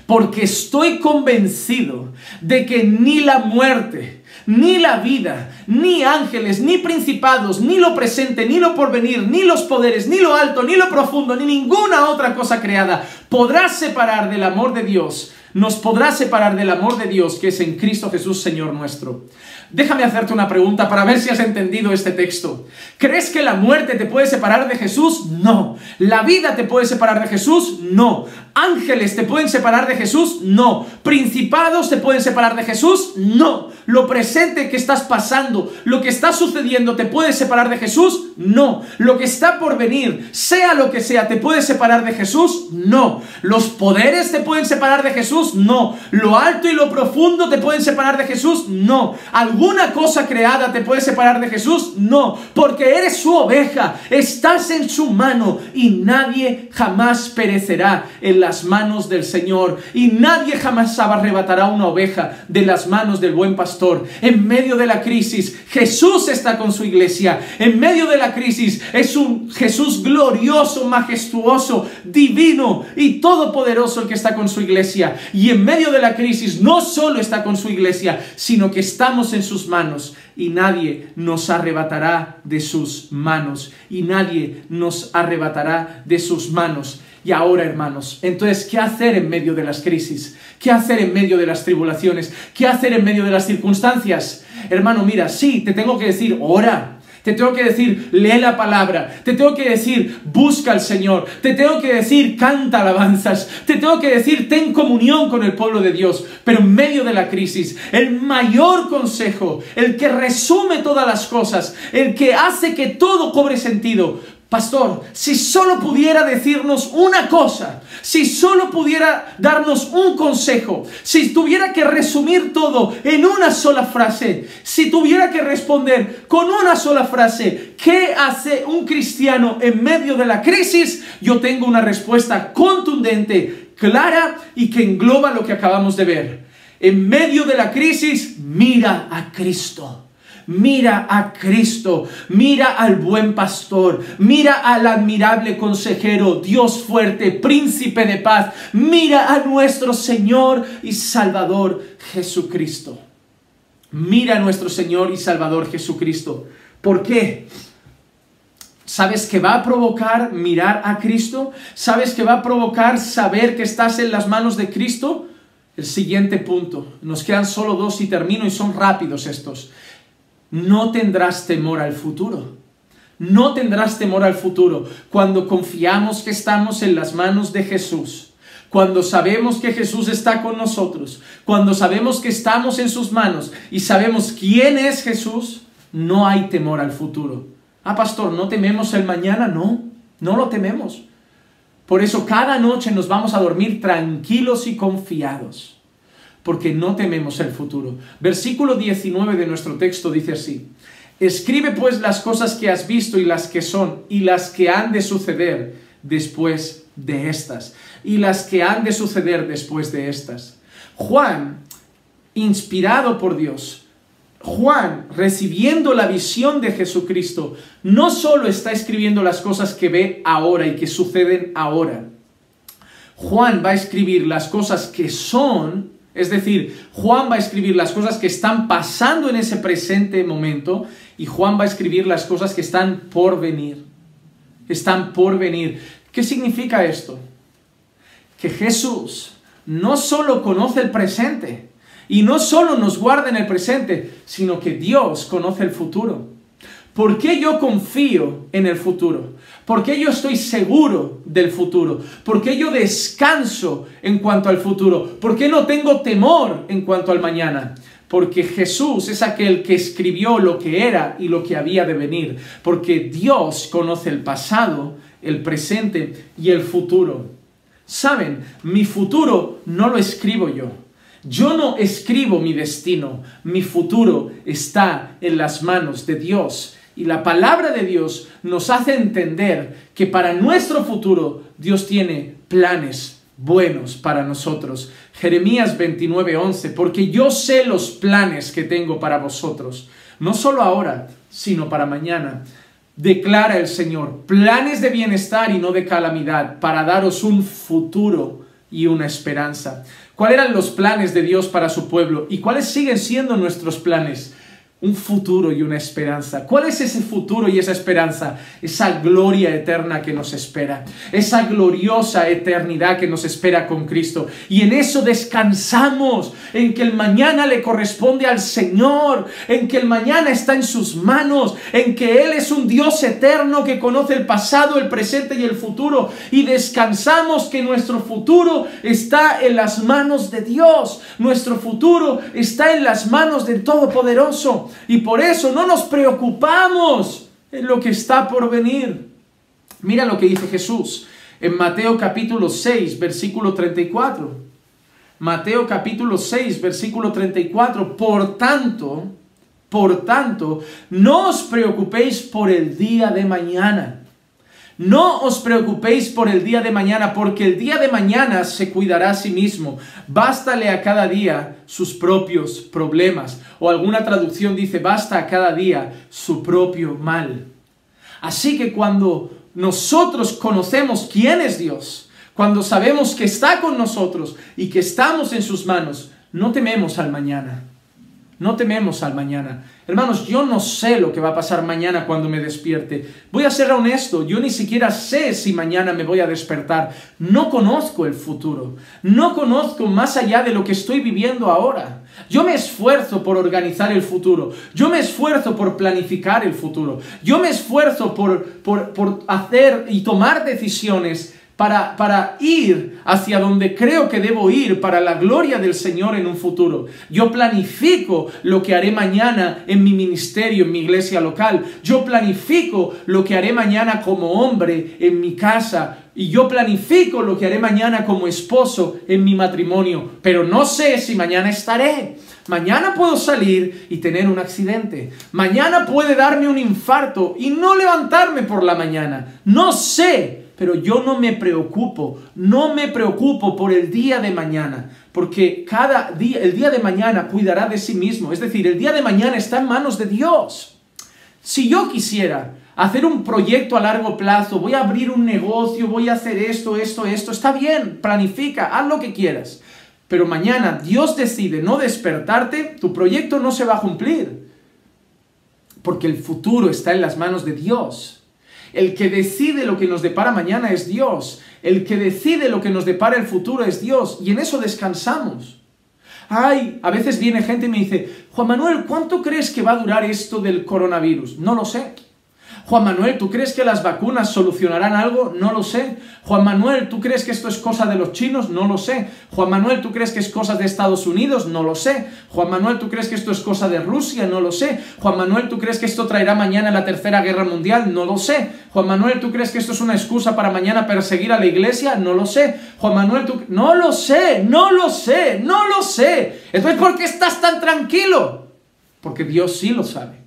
Porque estoy convencido de que ni la muerte, ni la vida, ni ángeles, ni principados, ni lo presente, ni lo porvenir, ni los poderes, ni lo alto, ni lo profundo, ni ninguna otra cosa creada podrá separar del amor de Dios, nos podrá separar del amor de Dios que es en Cristo Jesús, Señor nuestro. Déjame hacerte una pregunta para ver si has entendido este texto. ¿Crees que la muerte te puede separar de Jesús? No. ¿La vida te puede separar de Jesús? No. ¿Ángeles te pueden separar de Jesús? No. ¿Principados te pueden separar de Jesús? No. ¿Lo presente que estás pasando, lo que está sucediendo, te puede separar de Jesús? No. ¿Lo que está por venir, sea lo que sea, te puede separar de Jesús? No. ¿Los poderes te pueden separar de Jesús? No. ¿Lo alto y lo profundo te pueden separar de Jesús? No. ¿Alguna cosa creada te puede separar de Jesús? No. Porque eres su oveja, estás en su mano y nadie jamás perecerá en las manos del Señor y nadie jamás arrebatará una oveja de las manos del buen pastor. En medio de la crisis, Jesús está con su iglesia. En medio de la crisis es un Jesús glorioso, majestuoso, divino y todopoderoso el que está con su iglesia. Y en medio de la crisis no solo está con su iglesia, sino que estamos en sus manos y nadie nos arrebatará de sus manos. Y nadie nos arrebatará de sus manos. Y ahora, hermanos, entonces, ¿qué hacer en medio de las crisis? ¿Qué hacer en medio de las tribulaciones? ¿Qué hacer en medio de las circunstancias? Hermano, mira, sí, te tengo que decir, ora. Te tengo que decir, lee la palabra. Te tengo que decir, busca al Señor. Te tengo que decir, canta alabanzas. Te tengo que decir, ten comunión con el pueblo de Dios. Pero en medio de la crisis, el mayor consejo, el que resume todas las cosas, el que hace que todo cobre sentido. Pastor, si solo pudiera decirnos una cosa, si solo pudiera darnos un consejo, si tuviera que resumir todo en una sola frase, si tuviera que responder con una sola frase, ¿qué hace un cristiano en medio de la crisis? Yo tengo una respuesta contundente, clara y que engloba lo que acabamos de ver. En medio de la crisis, mira a Cristo. Mira a Cristo, mira al buen pastor, mira al admirable consejero, Dios fuerte, príncipe de paz, mira a nuestro Señor y Salvador Jesucristo. Mira a nuestro Señor y Salvador Jesucristo. ¿Por qué? ¿Sabes qué va a provocar mirar a Cristo? ¿Sabes qué va a provocar saber que estás en las manos de Cristo? El siguiente punto. Nos quedan solo dos y termino y son rápidos estos. No tendrás temor al futuro. No tendrás temor al futuro cuando confiamos que estamos en las manos de Jesús. Cuando sabemos que Jesús está con nosotros. Cuando sabemos que estamos en sus manos y sabemos quién es Jesús, no hay temor al futuro. Ah, pastor, ¿no tememos el mañana? No, no lo tememos. Por eso cada noche nos vamos a dormir tranquilos y confiados. Porque no tememos el futuro. Versículo 19 de nuestro texto dice así: escribe pues las cosas que has visto y las que son y las que han de suceder después de estas. Y las que han de suceder después de estas. Juan, inspirado por Dios, Juan, recibiendo la visión de Jesucristo, no solo está escribiendo las cosas que ve ahora y que suceden ahora. Juan va a escribir las cosas que son. Es decir, Juan va a escribir las cosas que están pasando en ese presente momento y Juan va a escribir las cosas que están por venir. Están por venir. ¿Qué significa esto? Que Jesús no solo conoce el presente y no solo nos guarda en el presente, sino que Dios conoce el futuro. ¿Por qué yo confío en el futuro? ¿Por qué yo estoy seguro del futuro? ¿Por qué yo descanso en cuanto al futuro? ¿Por qué no tengo temor en cuanto al mañana? porque Jesús es aquel que escribió lo que era y lo que había de venir, porque Dios conoce el pasado, el presente y el futuro. ¿Saben? Mi futuro no lo escribo yo. Yo no escribo mi destino. Mi futuro está en las manos de Dios. Y la palabra de Dios nos hace entender que para nuestro futuro Dios tiene planes buenos para nosotros. Jeremías 29:11, porque yo sé los planes que tengo para vosotros, no solo ahora, sino para mañana. Declara el Señor, planes de bienestar y no de calamidad, para daros un futuro y una esperanza. ¿Cuáles eran los planes de Dios para su pueblo? ¿Y cuáles siguen siendo nuestros planes? Un futuro y una esperanza. ¿Cuál es ese futuro y esa esperanza? Esa gloria eterna que nos espera. Esa gloriosa eternidad que nos espera con Cristo. Y en eso descansamos. En que el mañana le corresponde al Señor. En que el mañana está en sus manos. En que Él es un Dios eterno que conoce el pasado, el presente y el futuro. Y descansamos que nuestro futuro está en las manos de Dios. Nuestro futuro está en las manos del Todopoderoso. Y por eso no nos preocupamos en lo que está por venir. Mira lo que dice Jesús en Mateo capítulo 6, versículo 34. Mateo capítulo 6, versículo 34. Por tanto, no os preocupéis por el día de mañana. No os preocupéis por el día de mañana, porque el día de mañana se cuidará a sí mismo. Bástale a cada día sus propios problemas. O alguna traducción dice, basta a cada día su propio mal. Así que cuando nosotros conocemos quién es Dios, cuando sabemos que está con nosotros y que estamos en sus manos, no tememos al mañana. No tememos al mañana. Hermanos, yo no sé lo que va a pasar mañana cuando me despierte. Voy a ser honesto, yo ni siquiera sé si mañana me voy a despertar. No conozco el futuro. No conozco más allá de lo que estoy viviendo ahora. Yo me esfuerzo por organizar el futuro. Yo me esfuerzo por planificar el futuro. Yo me esfuerzo por hacer y tomar decisiones para ir hacia donde creo que debo ir para la gloria del Señor en un futuro. Yo planifico lo que haré mañana en mi ministerio, en mi iglesia local. Yo planifico lo que haré mañana como hombre en mi casa. Y yo planifico lo que haré mañana como esposo en mi matrimonio. Pero no sé si mañana estaré. Mañana puedo salir y tener un accidente. Mañana puede darme un infarto y no levantarme por la mañana. No sé. Pero yo no me preocupo por el día de mañana, porque cada día, el día de mañana cuidará de sí mismo. Es decir, el día de mañana está en manos de Dios. Si yo quisiera hacer un proyecto a largo plazo, voy a abrir un negocio, voy a hacer esto, está bien, planifica, haz lo que quieras. Pero mañana Dios decide no despertarte, tu proyecto no se va a cumplir, porque el futuro está en las manos de Dios. El que decide lo que nos depara mañana es Dios. El que decide lo que nos depara el futuro es Dios. Y en eso descansamos. Ay, a veces viene gente y me dice, Juan Manuel, ¿cuánto crees que va a durar esto del coronavirus? No lo sé. Juan Manuel, ¿tú crees que las vacunas solucionarán algo? No lo sé. Juan Manuel, ¿tú crees que esto es cosa de los chinos? No lo sé. Juan Manuel, ¿tú crees que es cosa de Estados Unidos? No lo sé. Juan Manuel, ¿tú crees que esto es cosa de Rusia? No lo sé. Juan Manuel, ¿tú crees que esto traerá mañana la Tercera Guerra Mundial? No lo sé. Juan Manuel, ¿tú crees que esto es una excusa para mañana perseguir a la iglesia? No lo sé. Juan Manuel, ¿tú... No lo sé, no lo sé, no lo sé. Entonces, ¿por qué estás tan tranquilo? Porque Dios sí lo sabe.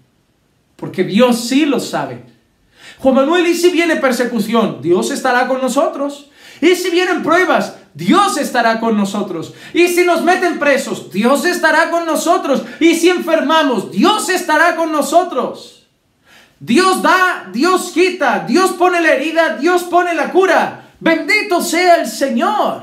Porque Dios sí lo sabe. Juan Manuel, ¿y si viene persecución? Dios estará con nosotros. ¿Y si vienen pruebas? Dios estará con nosotros. ¿Y si nos meten presos? Dios estará con nosotros. ¿Y si enfermamos? Dios estará con nosotros. Dios da, Dios quita, Dios pone la herida, Dios pone la cura. Bendito sea el Señor.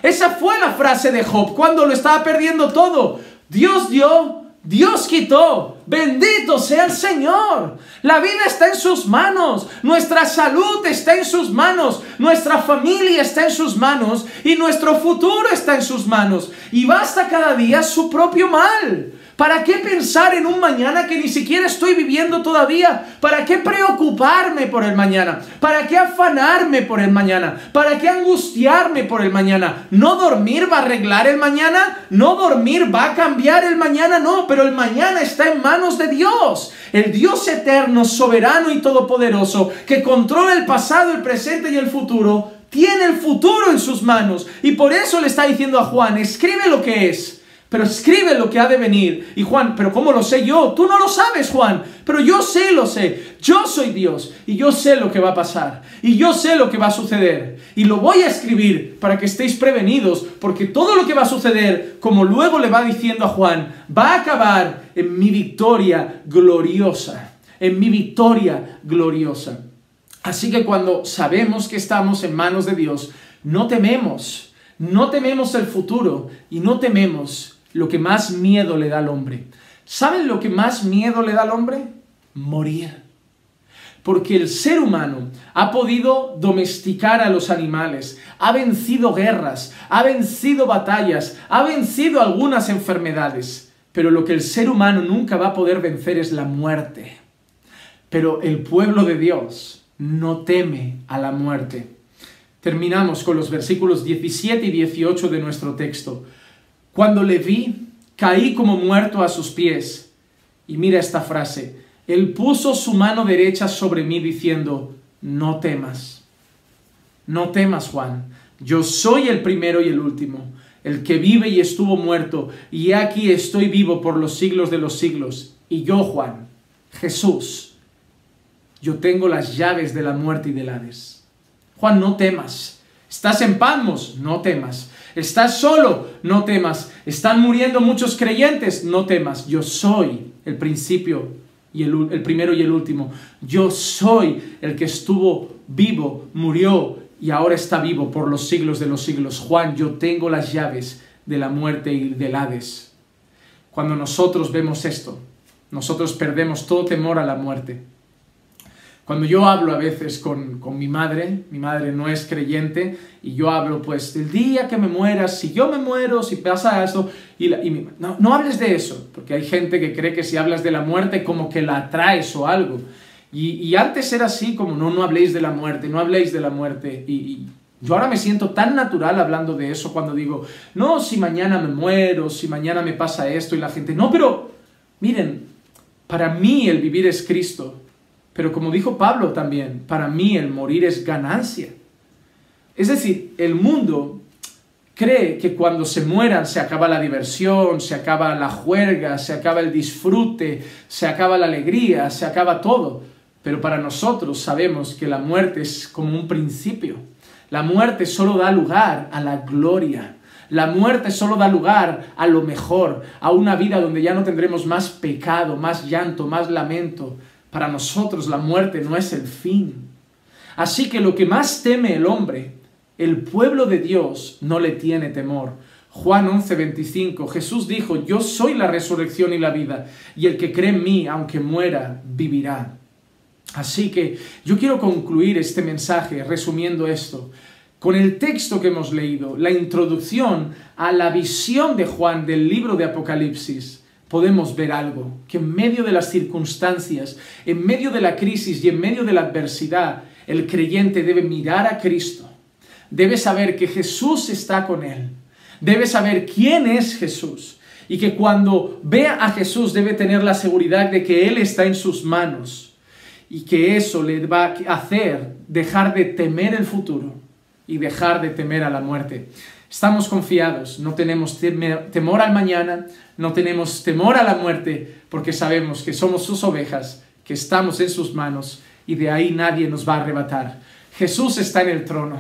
Esa fue la frase de Job cuando lo estaba perdiendo todo. Dios dio, Dios quitó. Bendito sea el Señor. La vida está en sus manos. Nuestra salud está en sus manos. Nuestra familia está en sus manos. Y nuestro futuro está en sus manos. Y basta cada día su propio mal. ¿Para qué pensar en un mañana que ni siquiera estoy viviendo todavía? ¿Para qué preocuparme por el mañana? ¿Para qué afanarme por el mañana? ¿Para qué angustiarme por el mañana? ¿No dormir va a arreglar el mañana? ¿No dormir va a cambiar el mañana? No, pero el mañana está en manos de Dios. El Dios eterno, soberano y todopoderoso, que controla el pasado, el presente y el futuro, tiene el futuro en sus manos. Y por eso le está diciendo a Juan, escribe lo que es, pero escribe lo que ha de venir. Y Juan, ¿pero cómo lo sé yo? Tú no lo sabes, Juan, pero yo sí lo sé. Yo soy Dios y yo sé lo que va a pasar. Y yo sé lo que va a suceder. Y lo voy a escribir para que estéis prevenidos, porque todo lo que va a suceder, como luego le va diciendo a Juan, va a acabar en mi victoria gloriosa. En mi victoria gloriosa. Así que cuando sabemos que estamos en manos de Dios, no tememos el futuro y no tememos lo que más miedo le da al hombre. ¿Saben lo que más miedo le da al hombre? Morir. Porque el ser humano ha podido domesticar a los animales, ha vencido guerras, ha vencido batallas, ha vencido algunas enfermedades. Pero lo que el ser humano nunca va a poder vencer es la muerte. Pero el pueblo de Dios no teme a la muerte. Terminamos con los versículos 17 y 18 de nuestro texto. Cuando le vi, caí como muerto a sus pies. Y mira esta frase. Él puso su mano derecha sobre mí diciendo, no temas. No temas, Juan. Yo soy el primero y el último, el que vive y estuvo muerto. Y aquí estoy vivo por los siglos de los siglos. Y yo, Juan, Jesús, yo tengo las llaves de la muerte y del Hades. Juan, no temas. ¿Estás en Patmos? No temas. ¿Estás solo? No temas. ¿Están muriendo muchos creyentes? No temas. Yo soy el principio y el primero y el último. Yo soy el que estuvo vivo, murió y ahora está vivo por los siglos de los siglos. Juan, yo tengo las llaves de la muerte y del Hades. Cuando nosotros vemos esto, nosotros perdemos todo temor a la muerte. Cuando yo hablo a veces con mi madre no es creyente, y yo hablo pues el día que me muera, si yo me muero, si pasa esto, no hables de eso, porque hay gente que cree que si hablas de la muerte como que la atraes o algo. Y antes era así como no habléis de la muerte, no habléis de la muerte. Y yo ahora me siento tan natural hablando de eso cuando digo, no, si mañana me muero, si mañana me pasa esto, y la gente, no, pero miren, para mí el vivir es Cristo. Pero como dijo Pablo también, para mí el morir es ganancia. Es decir, el mundo cree que cuando se mueran se acaba la diversión, se acaba la juerga, se acaba el disfrute, se acaba la alegría, se acaba todo. Pero para nosotros sabemos que la muerte es como un principio. La muerte solo da lugar a la gloria. La muerte solo da lugar a lo mejor, a una vida donde ya no tendremos más pecado, más llanto, más lamento. Para nosotros la muerte no es el fin. Así que lo que más teme el hombre, el pueblo de Dios no le tiene temor. Juan 11:25, Jesús dijo, yo soy la resurrección y la vida, y el que cree en mí, aunque muera, vivirá. Así que yo quiero concluir este mensaje resumiendo esto, con el texto que hemos leído, la introducción a la visión de Juan del libro de Apocalipsis. Podemos ver algo, que en medio de las circunstancias, en medio de la crisis y en medio de la adversidad, el creyente debe mirar a Cristo, debe saber que Jesús está con él, debe saber quién es Jesús y que cuando vea a Jesús debe tener la seguridad de que Él está en sus manos y que eso le va a hacer dejar de temer el futuro y dejar de temer a la muerte. Estamos confiados, no tenemos temor al mañana, no tenemos temor a la muerte, porque sabemos que somos sus ovejas, que estamos en sus manos y de ahí nadie nos va a arrebatar. Jesús está en el trono,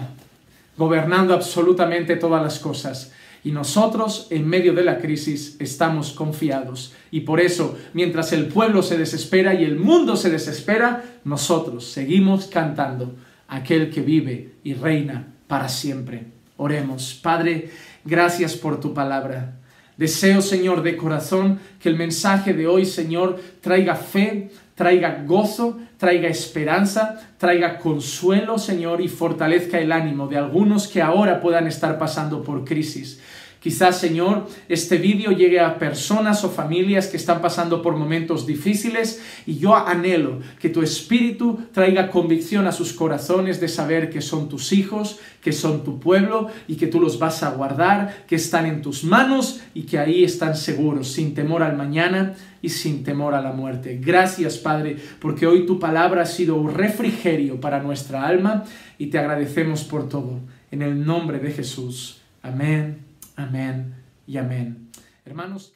gobernando absolutamente todas las cosas. Y nosotros, en medio de la crisis, estamos confiados. Y por eso, mientras el pueblo se desespera y el mundo se desespera, nosotros seguimos cantando aquel que vive y reina para siempre. Oremos. Padre, gracias por tu palabra. Deseo, Señor, de corazón que el mensaje de hoy, Señor, traiga fe, traiga gozo, traiga esperanza, traiga consuelo, Señor, y fortalezca el ánimo de algunos que ahora puedan estar pasando por crisis. Quizás, Señor, este vídeo llegue a personas o familias que están pasando por momentos difíciles y yo anhelo que tu Espíritu traiga convicción a sus corazones de saber que son tus hijos, que son tu pueblo y que tú los vas a guardar, que están en tus manos y que ahí están seguros, sin temor al mañana y sin temor a la muerte. Gracias, Padre, porque hoy tu palabra ha sido un refrigerio para nuestra alma y te agradecemos por todo. En el nombre de Jesús. Amén, amén y amén. Hermanos,